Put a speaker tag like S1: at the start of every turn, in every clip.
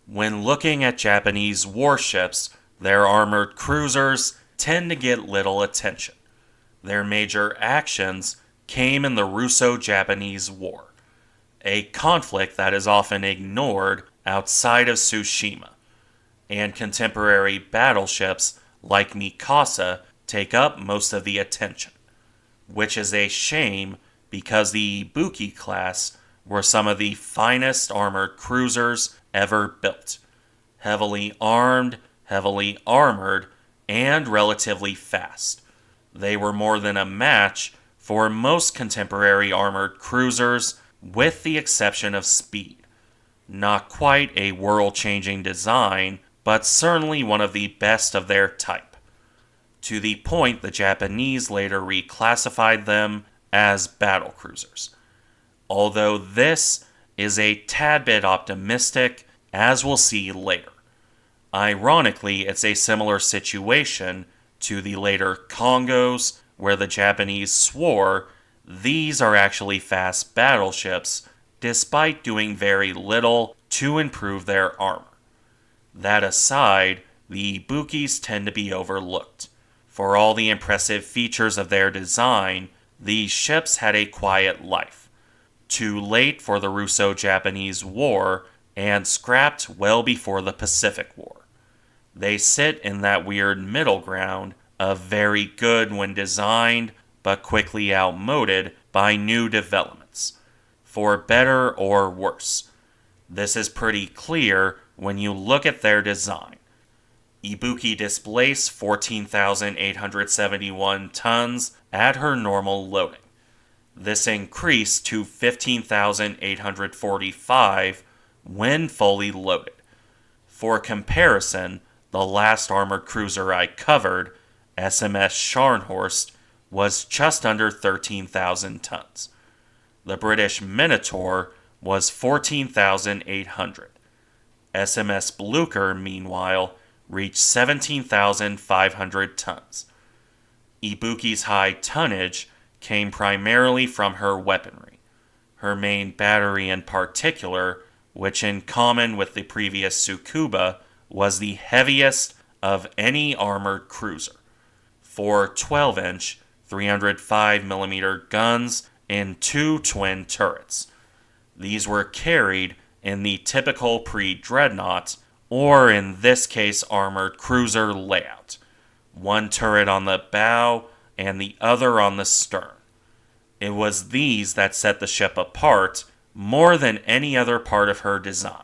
S1: When looking at Japanese warships, their armored cruisers tend to get little attention. Their major actions came in the Russo-Japanese War, a conflict that is often ignored outside of Tsushima, and contemporary battleships like Mikasa take up most of the attention, which is a shame because the Ibuki-class were some of the finest armored cruisers ever built. Heavily armed, heavily armored, and relatively fast. They were more than a match for most contemporary armored cruisers, with the exception of speed. Not quite a world-changing design, but certainly one of the best of their type. To the point the Japanese later reclassified them as battlecruisers. Although this is a tad bit optimistic, as we'll see later. Ironically, it's a similar situation to the later Kongos, where the Japanese swore these are actually fast battleships, despite doing very little to improve their armor. That aside, the Ibukis tend to be overlooked. For all the impressive features of their design, these ships had a quiet life. Too late for the Russo-Japanese War, and scrapped well before the Pacific War. They sit in that weird middle ground of very good when designed, but quickly outmoded by new developments, for better or worse. This is pretty clear when you look at their design. Ibuki displaced 14,871 tons at her normal loading. This increased to 15,845 when fully loaded. For comparison, the last armored cruiser I covered, SMS Scharnhorst, was just under 13,000 tons. The British Minotaur was 14,800. SMS Blucher, meanwhile, reached 17,500 tons. Ibuki's high tonnage came primarily from her weaponry. Her main battery in particular, which in common with the previous Tsukuba, was the heaviest of any armored cruiser. 4 12-inch, 305mm guns in 2 twin turrets. These were carried in the typical pre-dreadnought, or in this case armored cruiser layout. 1 turret on the bow and the other on the stern. It was these that set the ship apart more than any other part of her design.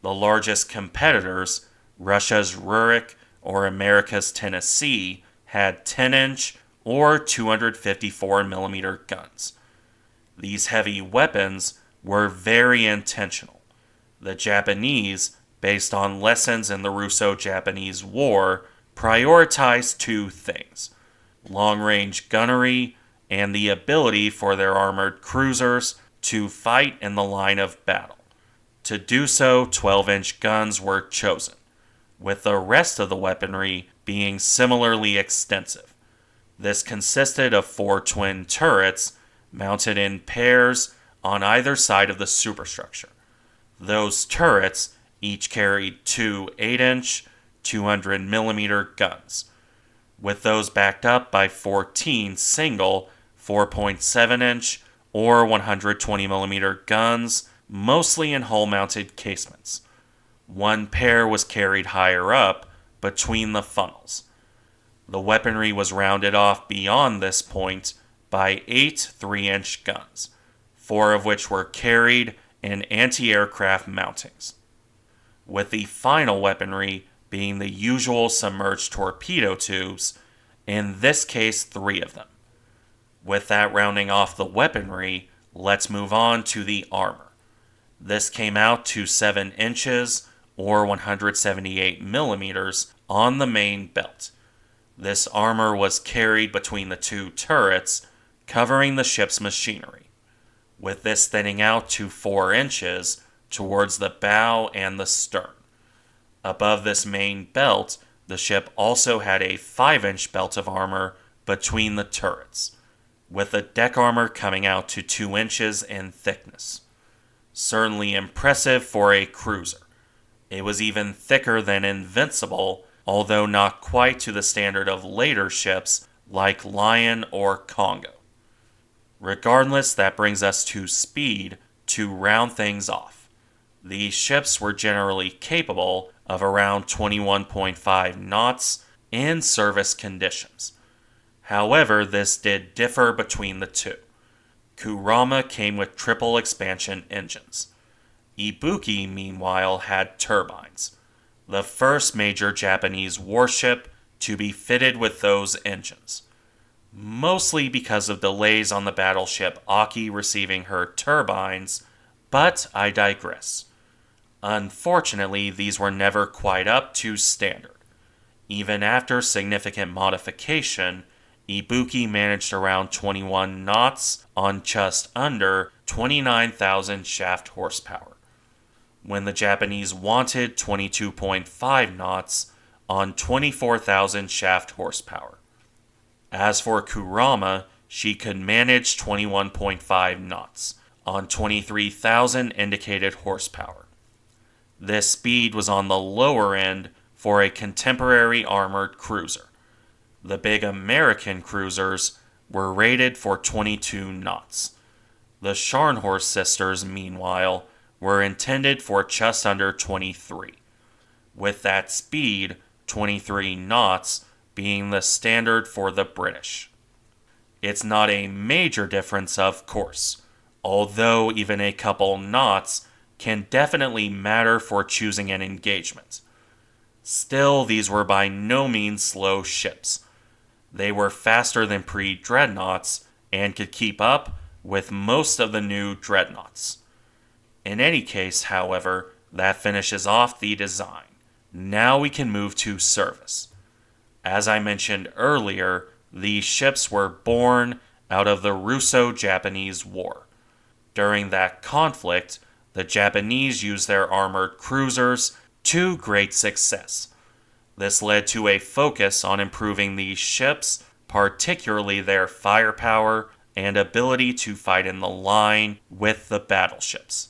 S1: The largest competitors, Russia's Rurik or America's Tennessee, had 10-inch or 254mm guns. These heavy weapons were very intentional. The Japanese, based on lessons in the Russo-Japanese War, prioritized 2 things: long-range gunnery and the ability for their armored cruisers to fight in the line of battle. To do so, 12-inch guns were chosen, with the rest of the weaponry being similarly extensive. This consisted of 4 twin turrets mounted in pairs on either side of the superstructure. Those turrets each carried 2 8-inch, 200mm guns, with those backed up by 14 single 4.7-inch or 120mm guns, mostly in hull-mounted casements. 1 pair was carried higher up, between the funnels. The weaponry was rounded off beyond this point by 8 3-inch guns, 4 of which were carried in anti-aircraft mountings, with the final weaponry being the usual submerged torpedo tubes, in this case 3 of them. With that rounding off the weaponry, let's move on to the armor. This came out to 7 inches or 178mm on the main belt. This armor was carried between the 2 turrets, covering the ship's machinery, with this thinning out to 4 inches towards the bow and the stern. Above this main belt, the ship also had a 5-inch belt of armor between the turrets, with the deck armor coming out to 2 inches in thickness. Certainly impressive for a cruiser. It was even thicker than Invincible, although not quite to the standard of later ships like Lion or Kongo. Regardless, that brings us to speed to round things off. These ships were generally capable of around 21.5 knots in service conditions. However, this did differ between the two. Kurama came with triple expansion engines. Ibuki, meanwhile, had turbines, the first major Japanese warship to be fitted with those engines, mostly because of delays on the battleship Aki receiving her turbines, but I digress. Unfortunately, these were never quite up to standard. Even after significant modification, Ibuki managed around 21 knots on just under 29,000 shaft horsepower, when the Japanese wanted 22.5 knots on 24,000 shaft horsepower. As for Kurama, she could manage 21.5 knots on 23,000 indicated horsepower. This speed was on the lower end for a contemporary armored cruiser. The big American cruisers were rated for 22 knots. The Scharnhorst sisters, meanwhile, were intended for just under 23, with that speed, 23 knots, being the standard for the British. It's not a major difference, of course, although even a couple knots can definitely matter for choosing an engagement. Still, these were by no means slow ships. They were faster than pre-dreadnoughts and could keep up with most of the new dreadnoughts. In any case, however, that finishes off the design. Now we can move to service. As I mentioned earlier, these ships were born out of the Russo-Japanese War. During that conflict, the Japanese used their armored cruisers to great success. This led to a focus on improving these ships, particularly their firepower and ability to fight in the line with the battleships.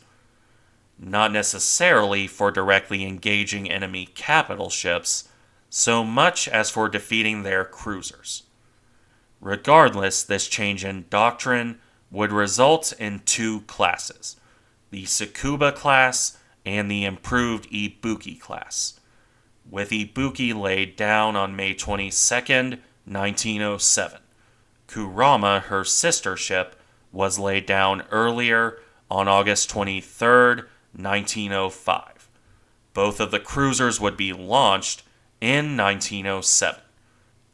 S1: Not necessarily for directly engaging enemy capital ships, so much as for defeating their cruisers. Regardless, this change in doctrine would result in two classes, the Tsukuba-class and the improved Ibuki-class, with Ibuki laid down on May 22, 1907. Kurama, her sister ship, was laid down earlier on August 23, 1905. Both of the cruisers would be launched in 1907.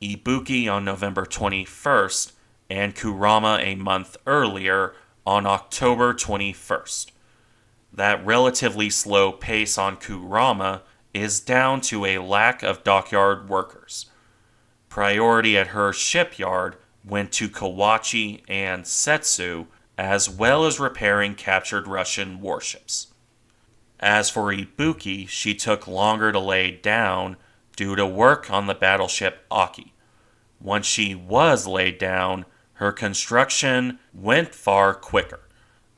S1: Ibuki on November 21st and Kurama a month earlier on October 21st. That relatively slow pace on Kurama is down to a lack of dockyard workers. Priority at her shipyard went to Kawachi and Setsu, as well as repairing captured Russian warships. As for Ibuki, she took longer to lay down due to work on the battleship Aki. Once she was laid down, her construction went far quicker,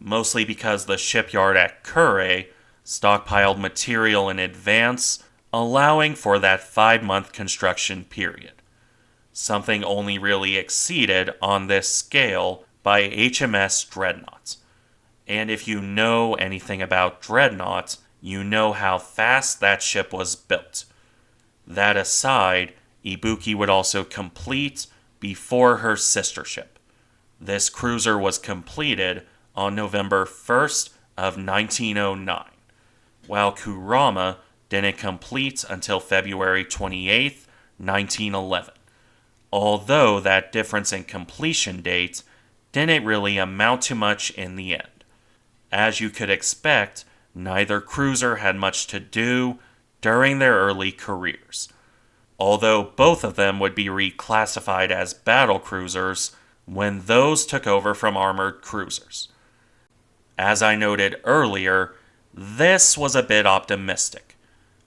S1: mostly because the shipyard at Kure stockpiled material in advance, allowing for that 5-month construction period. Something only really exceeded on this scale by HMS Dreadnought. And if you know anything about Dreadnought, you know how fast that ship was built. That aside, Ibuki would also complete before her sister ship. This cruiser was completed on November 1st of 1909, while Kurama didn't complete until February 28th, 1911. Although that difference in completion date didn't really amount to much in the end. As you could expect, neither cruiser had much to do during their early careers, although both of them would be reclassified as battlecruisers when those took over from armored cruisers. As I noted earlier, this was a bit optimistic.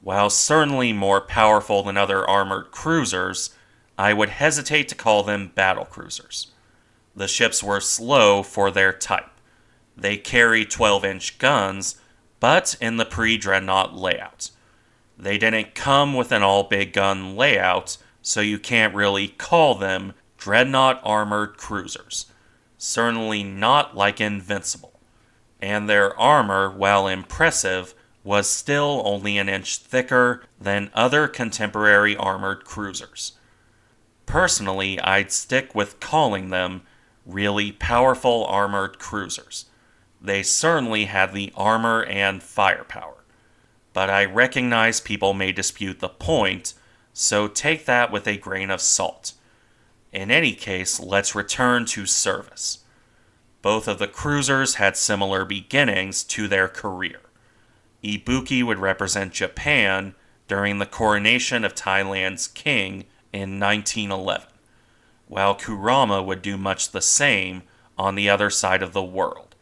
S1: While certainly more powerful than other armored cruisers, I would hesitate to call them battlecruisers. The ships were slow for their type. They carry 12-inch guns, but in the pre-dreadnought layout. They didn't come with an all-big gun layout, so you can't really call them dreadnought armored cruisers. Certainly not like Invincible. And their armor, while impressive, was still only an inch thicker than other contemporary armored cruisers. Personally, I'd stick with calling them really powerful armored cruisers. They certainly had the armor and firepower. But I recognize people may dispute the point, so take that with a grain of salt. In any case, let's return to service. Both of the cruisers had similar beginnings to their career. Ibuki would represent Japan during the coronation of Thailand's king in 1911, while Kurama would do much the same on the other side of the world.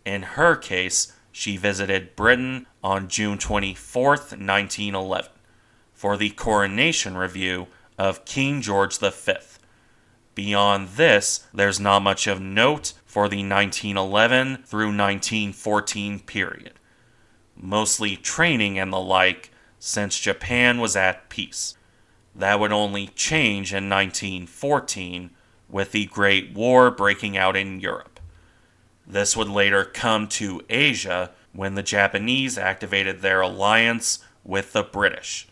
S1: In her case, she visited Britain on June 24, 1911, for the coronation review of King George V. Beyond this, there's not much of note for the 1911 through 1914 period. Mostly training and the like, since Japan was at peace. That would only change in 1914, with the Great War breaking out in Europe. This would later come to Asia when the Japanese activated their alliance with the British.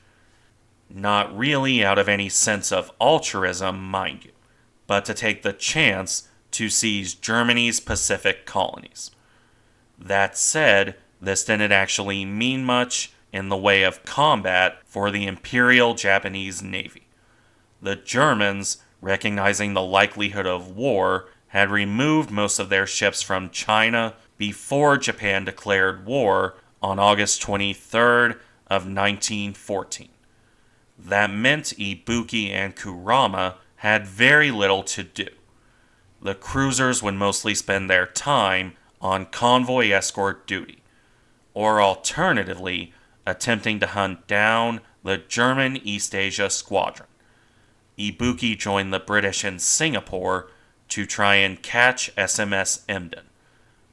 S1: Not really out of any sense of altruism, mind you, but to take the chance to seize Germany's Pacific colonies. That said, this didn't actually mean much in the way of combat for the Imperial Japanese Navy. The Germans, recognizing the likelihood of war, had removed most of their ships from China before Japan declared war on August 23rd of 1914. That meant Ibuki and Kurama had very little to do. The cruisers would mostly spend their time on convoy escort duty, or alternatively, attempting to hunt down the German East Asia Squadron. Ibuki joined the British in Singapore to try and catch SMS Emden,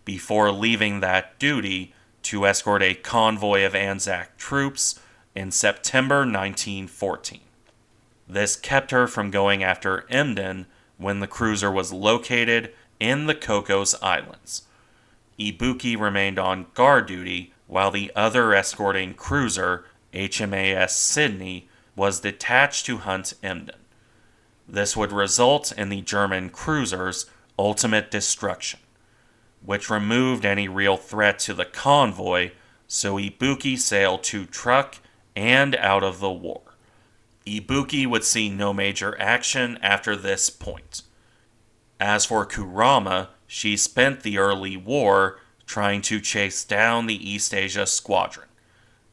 S1: before leaving that duty to escort a convoy of Anzac troops in September 1914. This kept her from going after Emden when the cruiser was located in the Cocos Islands. Ibuki remained on guard duty while the other escorting cruiser, HMAS Sydney, was detached to hunt Emden. This would result in the German cruiser's ultimate destruction, which removed any real threat to the convoy, so Ibuki sailed to Truk and out of the war. Ibuki would see no major action after this point. As for Kurama, she spent the early war trying to chase down the East Asia Squadron.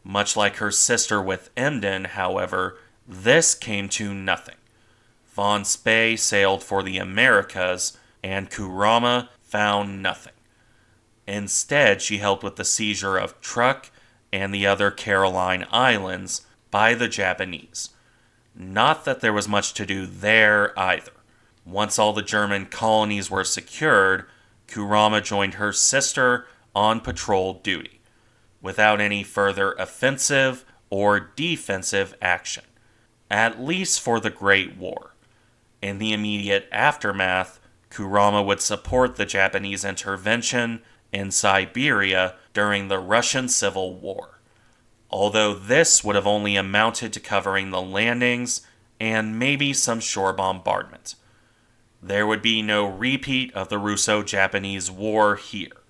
S1: Much like her sister with Emden, however, this came to nothing. Von Spee sailed for the Americas, and Kurama found nothing. Instead, she helped with the seizure of Truk and the other Caroline Islands by the Japanese. Not that there was much to do there either. Once all the German colonies were secured, Kurama joined her sister on patrol duty, without any further offensive or defensive action, at least for the Great War. In the immediate aftermath, Kurama would support the Japanese intervention in Siberia during the Russian Civil War, although this would have only amounted to covering the landings and maybe some shore bombardment. There would be no repeat of the Russo-Japanese War here.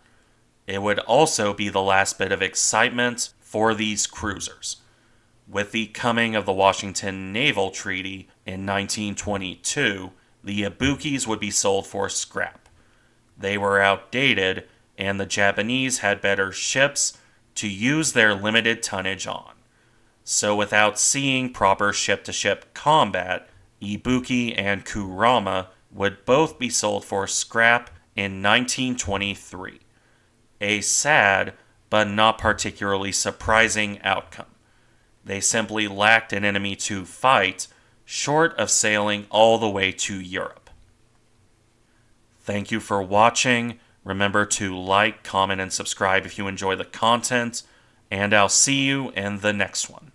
S1: It would also be the last bit of excitement for these cruisers. With the coming of the Washington Naval Treaty in 1922, the Ibukis would be sold for scrap. They were outdated, and the Japanese had better ships to use their limited tonnage on. So without seeing proper ship-to-ship combat, Ibuki and Kurama would both be sold for scrap in 1923. A sad, but not particularly surprising outcome. They simply lacked an enemy to fight, short of sailing all the way to Europe. Thank you for watching. Remember to like, comment, and subscribe if you enjoy the content, and I'll see you in the next one.